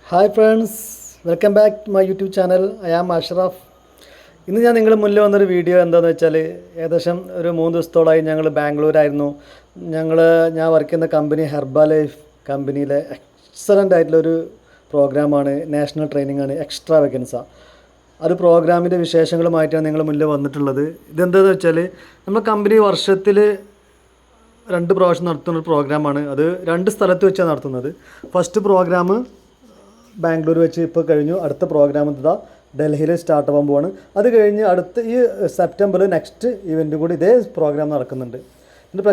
Hi friends, welcome back to my YouTube channel. I am Ashraf. ഇന്ന് ഞാൻ നിങ്ങളുടെ മുന്നിൽ വന്നൊരു വീഡിയോ എന്താണെന്ന് വെച്ചാൽ, ഏകദേശം ഒരു 3 ദിവസത്തോളമായി ഞങ്ങൾ ബാംഗ്ലൂരായിരുന്നു. ഞാൻ വർക്ക് ചെയ്യുന്ന കമ്പനി ഹെർബ ലൈഫ് കമ്പനിയിലെ എക്സലൻ്റ് ആയിട്ടുള്ളൊരു പ്രോഗ്രാമാണ്, നാഷണൽ ട്രെയിനിങ് ആണ്, എക്സ്ട്രാ വെക്കൻസ. അത് പ്രോഗ്രാമിൻ്റെ വിശേഷങ്ങളുമായിട്ടാണ് നിങ്ങൾ മുന്നിൽ വന്നിട്ടുള്ളത്. ഇതെന്താണെന്ന് വെച്ചാൽ, നമ്മൾ കമ്പനി വർഷത്തിൽ 2 പ്രാവശ്യം നടത്തുന്ന ഒരു പ്രോഗ്രാമാണ്. അത് 2 സ്ഥലത്ത് വെച്ചാണ് നടത്തുന്നത്. ഫസ്റ്റ് പ്രോഗ്രാം ബാംഗ്ലൂർ വെച്ച് ഇപ്പോൾ കഴിഞ്ഞു. അടുത്ത പ്രോഗ്രാം ഇതാ ഡൽഹിയിൽ സ്റ്റാർട്ട് ആവാൻ പോവാണ്. അത് കഴിഞ്ഞ് അടുത്ത ഈ സെപ്റ്റംബറിൽ നെക്സ്റ്റ് ഇവൻറ്റും കൂടി ഇതേ പ്രോഗ്രാം നടക്കുന്നുണ്ട്. ഇതിൻ്റെ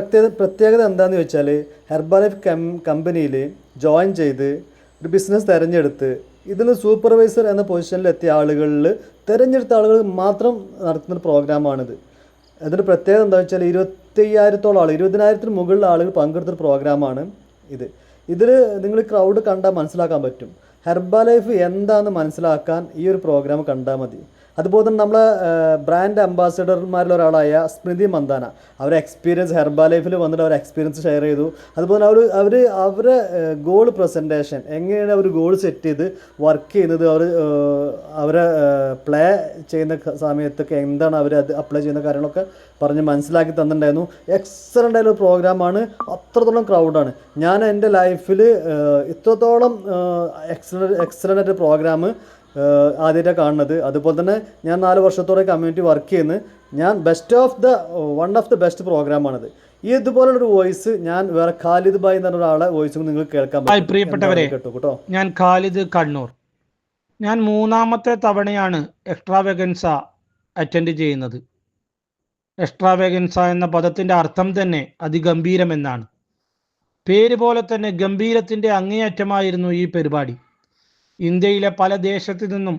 പ്രത്യേകത എന്താണെന്ന് വെച്ചാൽ, ഹെർബ ലൈഫ് കമ്പനിയിൽ ജോയിൻ ചെയ്ത് ഒരു ബിസിനസ് തിരഞ്ഞെടുത്ത് ഇതിൽ സൂപ്പർവൈസർ എന്ന പൊസിഷനിൽ എത്തിയ തിരഞ്ഞെടുത്ത ആളുകൾ മാത്രം നടത്തുന്ന ഒരു പ്രോഗ്രാമാണിത്. അതിൻ്റെ പ്രത്യേകത എന്താണെന്ന് വെച്ചാൽ, 25,000-ഓളം ആൾ, 20,000-ന് മുകളിൽ ആളുകൾ പങ്കെടുത്തൊരു പ്രോഗ്രാമാണ് ഇത്. ഇതിൽ നിങ്ങൾ ക്രൗഡ് കണ്ടാൽ മനസ്സിലാക്കാൻ പറ്റും. ഹെർബ ലൈഫ് എന്താണെന്ന് മനസ്സിലാക്കാൻ ഈ ഒരു പ്രോഗ്രാം കണ്ടാൽ മതി. അതുപോലെ തന്നെ നമ്മളെ ബ്രാൻഡ് അംബാസിഡർമാരിൽ ഒരാളായ സ്മൃതി മന്ദാന, അവരെ എക്സ്പീരിയൻസ് ഹെർബ ലൈഫിൽ വന്നിട്ട് അവരെ എക്സ്പീരിയൻസ് ഷെയർ ചെയ്തു. അതുപോലെ അവരെ ഗോൾ പ്രസൻറ്റേഷൻ, എങ്ങനെയാണ് അവർ ഗോൾ സെറ്റ് ചെയ്ത് വർക്ക് ചെയ്യുന്നത്, അവരെ പ്ലേ ചെയ്യുന്ന സമയത്തൊക്കെ എന്താണ് അവർ അത് അപ്ലൈ ചെയ്യുന്ന കാര്യങ്ങളൊക്കെ പറഞ്ഞ് മനസ്സിലാക്കി തന്നിട്ടുണ്ടായിരുന്നു. എക്സലൻ്റ് ആയൊരു പ്രോഗ്രാമാണ്. അത്രത്തോളം ക്രൗഡാണ്. ഞാൻ എൻ്റെ ലൈഫിൽ ഇത്രത്തോളം എക്സലൻ്റ് ആയിട്ട് പ്രോഗ്രാം ആദ്യമായിട്ടാണ് കാണുന്നത്. അതുപോലെ തന്നെ ഞാൻ 4 വർഷത്തോടെ കമ്മ്യൂണിറ്റി വർക്ക് ചെയ്യുന്നത്. ഞാൻ വൺ ഓഫ് ദ ബെസ്റ്റ് പ്രോഗ്രാമാണിത്. ഇതുപോലുള്ളൊരു വോയിസ് ഞാൻ വേറെ ഖാലിദ് ഭായ് എന്ന് പറഞ്ഞ ഒരാളെ വോയിസ് നിങ്ങൾക്ക് കേൾക്കാൻ പറ്റും. പ്രിയപ്പെട്ടവരെ, ഞാൻ ഖാലിദ് കണ്ണൂർ. ഞാൻ 3ാമത്തെ തവണയാണ് എക്സ്ട്രാ വെഗൻസ അറ്റൻഡ് ചെയ്യുന്നത്. എക്സ്ട്രാ വെഗൻസ എന്ന പദത്തിൻ്റെ അർത്ഥം തന്നെ അതിഗംഭീരമെന്നാണ്. പേര് പോലെ തന്നെ ഗംഭീരത്തിൻ്റെ അങ്ങേയറ്റമായിരുന്നു ഈ പരിപാടി. ഇന്ത്യയിലെ പല ദേശത്തു നിന്നും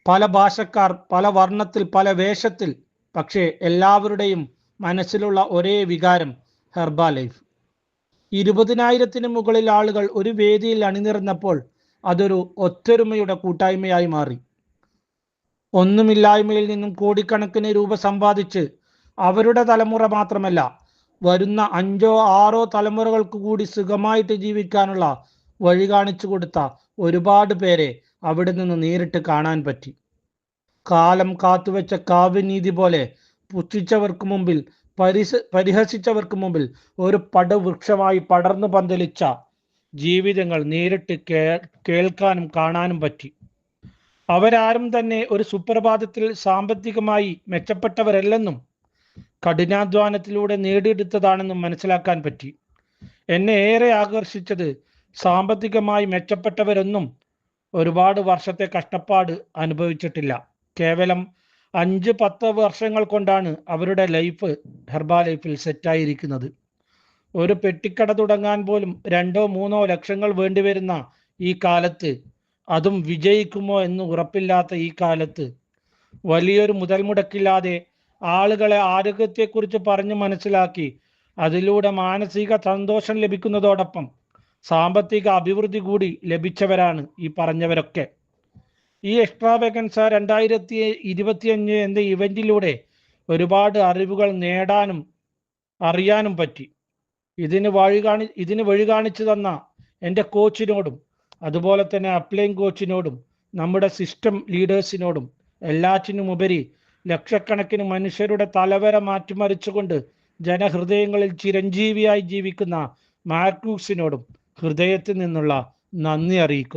പല ഭാഷക്കാർ, പല വർണ്ണത്തിൽ, പല വേഷത്തിൽ, പക്ഷേ എല്ലാവരുടെയും മനസ്സിലുള്ള ഒരേ വികാരം ഹെർബ ലൈഫ്. 20,000-ന് മുകളിൽ ആളുകൾ ഒരു വേദിയിൽ അണിനിരന്നപ്പോൾ അതൊരു ഒത്തൊരുമയുടെ കൂട്ടായ്മയായി മാറി. ഒന്നുമില്ലായ്മയിൽ നിന്നും കോടിക്കണക്കിന് രൂപ സമ്പാദിച്ച് അവരുടെ തലമുറ മാത്രമല്ല, വരുന്ന 5-6 തലമുറകൾക്ക് കൂടി സുഖമായിട്ട് ജീവിക്കാനുള്ള വഴി കാണിച്ചു കൊടുത്ത ഒരുപാട് പേരെ അവിടെ നിന്ന് നേരിട്ട് കാണാൻ പറ്റി. കാലം കാത്തുവെച്ച കാവ്യനീതി പോലെ പുച്ഛിച്ചവർക്ക് മുമ്പിൽ, പരിഹസിച്ചവർക്ക് മുമ്പിൽ ഒരു പടവൃക്ഷമായി പടർന്നു പന്തലിച്ച ജീവിതങ്ങൾ നേരിട്ട് കേൾക്കാനും കാണാനും പറ്റി. അവരാരും തന്നെ ഒരു സുപ്രഭാതത്തിൽ സാമ്പത്തികമായി മെച്ചപ്പെട്ടവരല്ലെന്നും കഠിനാധ്വാനത്തിലൂടെ നേടിയെടുത്തതാണെന്നും മനസ്സിലാക്കാൻ പറ്റി. എന്നെ ഏറെ ആകർഷിച്ചത്, സാമ്പത്തികമായി മെച്ചപ്പെട്ടവരൊന്നും ഒരുപാട് വർഷത്തെ കഷ്ടപ്പാട് അനുഭവിച്ചിട്ടില്ല. കേവലം 5-10 വർഷങ്ങൾ കൊണ്ടാണ് അവരുടെ ലൈഫ് ഹെർബ ലൈഫിൽ സെറ്റായിരിക്കുന്നത്. ഒരു പെട്ടിക്കട തുടങ്ങാൻ പോലും 2-3 ലക്ഷങ്ങൾ വേണ്ടിവരുന്ന ഈ കാലത്ത്, അതും വിജയിക്കുമോ എന്ന് ഉറപ്പില്ലാത്ത ഈ കാലത്ത്, വലിയൊരു മുതൽ മുടക്കില്ലാതെ ആളുകളെ ആരോഗ്യത്തെക്കുറിച്ച് പറഞ്ഞ് മനസ്സിലാക്കി അതിലൂടെ മാനസിക സന്തോഷം ലഭിക്കുന്നതോടൊപ്പം സാമ്പത്തിക അഭിവൃദ്ധി കൂടി ലഭിച്ചവരാണ് ഈ പറഞ്ഞവരൊക്കെ. ഈ എക്സ്ട്രാ വെഗൻസ 2025 എന്ന ഇവൻറ്റിലൂടെ ഒരുപാട് അറിവുകൾ നേടാനും അറിയാനും പറ്റി. ഇതിന് വഴി കാണിച്ചു തന്ന എൻ്റെ കോച്ചിനോടും, അതുപോലെ തന്നെ അപ്ലൈങ് കോച്ചിനോടും, നമ്മുടെ സിസ്റ്റം ലീഡേഴ്സിനോടും, എല്ലാറ്റിനുമുപരി ലക്ഷക്കണക്കിന് മനുഷ്യരുടെ തലവര മാറ്റിമറിച്ചുകൊണ്ട് ജനഹൃദയങ്ങളിൽ ചിരഞ്ജീവിയായി ജീവിക്കുന്ന മാർക്യൂസിനോടും ഹൃദയത്തിൽ നിന്നുള്ള നന്ദി അറിയിക്കുന്നു.